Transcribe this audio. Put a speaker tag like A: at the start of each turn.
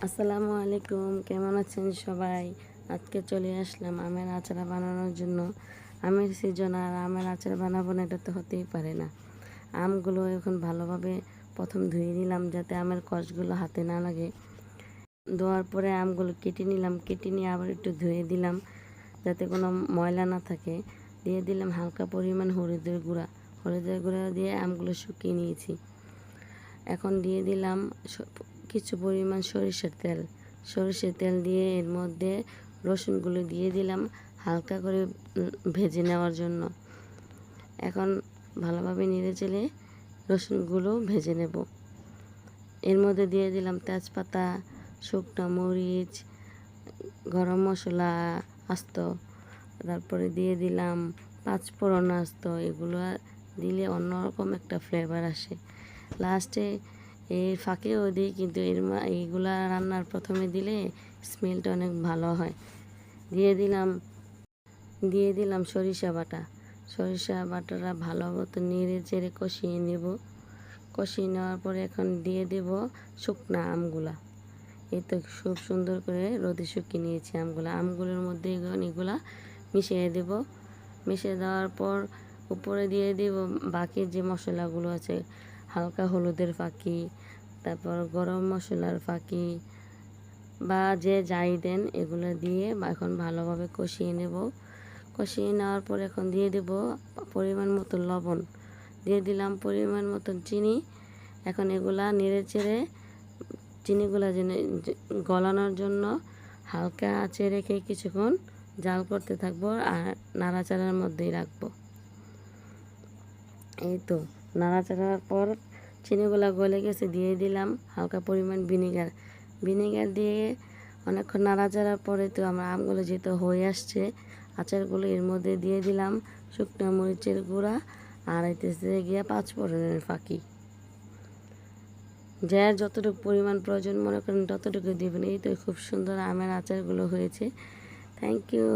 A: আসসালামু আলাইকুম, কেমন আছেন সবাই? আজকে চলে আসলাম আমের আচার বানানোর জন্য। আমের সিজন আর আমের আচার বানাবো না, এটা তো হতেই পারে না। আমগুলো এখন ভালোভাবে প্রথম ধুয়ে নিলাম যাতে আমের কষগুলো হাতে না লাগে। ধোয়ার পরে আমগুলো কেটে নিলাম, কেটে নিয়ে আবার একটু ধুয়ে দিলাম যাতে কোনো ময়লা না থাকে। দিয়ে দিলাম হালকা পরিমাণ হলুদের গুঁড়া দিয়ে আমগুলো শুকিয়ে নিয়েছি। এখন দিয়ে দিলাম কিছু পরিমাণ সরিষার তেল দিয়ে এর মধ্যে রসুনগুলো দিয়ে দিলাম হালকা করে ভেজে নেওয়ার জন্য। এখন ভালোভাবে নেড়ে চেড়ে রসুনগুলো ভেজে নেব। এর মধ্যে দিয়ে দিলাম তেজপাতা, শুকনো মরিচ, গরম মশলা আস্ত, তারপরে দিয়ে দিলাম পাঁচফোড়ন আস্ত। এগুলো দিলে অন্যরকম একটা ফ্লেভার আসে। লাস্টে এর ফাঁকেও দিই, কিন্তু এইগুলা রান্নার প্রথমে দিলে স্মেলটা অনেক ভালো হয়। দিয়ে দিলাম সরিষা বাটাটা ভালো মতো নেড়ে চেড়ে কষিয়ে নেব। কষিয়ে নেওয়ার পরে এখন দিয়ে দেব শুকনা আমগুলা। এই তো খুব সুন্দর করে রোদে শুকিয়ে নিয়েছি আমগুলোর মধ্যে এগুলা মিশিয়ে দেব। মিশিয়ে দেওয়ার পর উপরে দিয়ে দেব বাকি যে মশলাগুলো আছে, হালকা হলুদের ফাঁকি, তারপর গরম মশলার ফাঁকি বা যে যাই দেন এগুলো দিয়ে এখন ভালোভাবে কষিয়ে নেব। কষিয়ে নেওয়ার পর এখন দিয়ে দেব পরিমাণ মতো লবণ, দিয়ে দিলাম পরিমাণ মতন চিনি। এখন এগুলা নেড়ে চেড়ে চিনিগুলা যেন গলানোর জন্য হালকা আঁচে রেখে কিছুক্ষণ জাল করতে থাকবো আর নাড়াচাড়ার মধ্যেই রাখবো। এই তো নাড়াচাড়ার পর চিনিগুলা গলে গেছে, দিয়ে দিলাম হালকা পরিমাণ ভিনেগার দিয়ে অনেকক্ষণ নাড়াচাড়ার পরে তো আমার আমগুলো যেহেতু হয়ে আসছে আচারগুলো, এর মধ্যে দিয়ে দিলাম শুকনো মরিচের গুঁড়া আর এতেছে গিয়ে পাঁচফোড়নের ফাঁকি। যার যতটুকু পরিমাণ প্রয়োজন মনে করেন ততটুকু দেবেন। এই তো খুব সুন্দর আমের আচারগুলো হয়েছে। Thank you.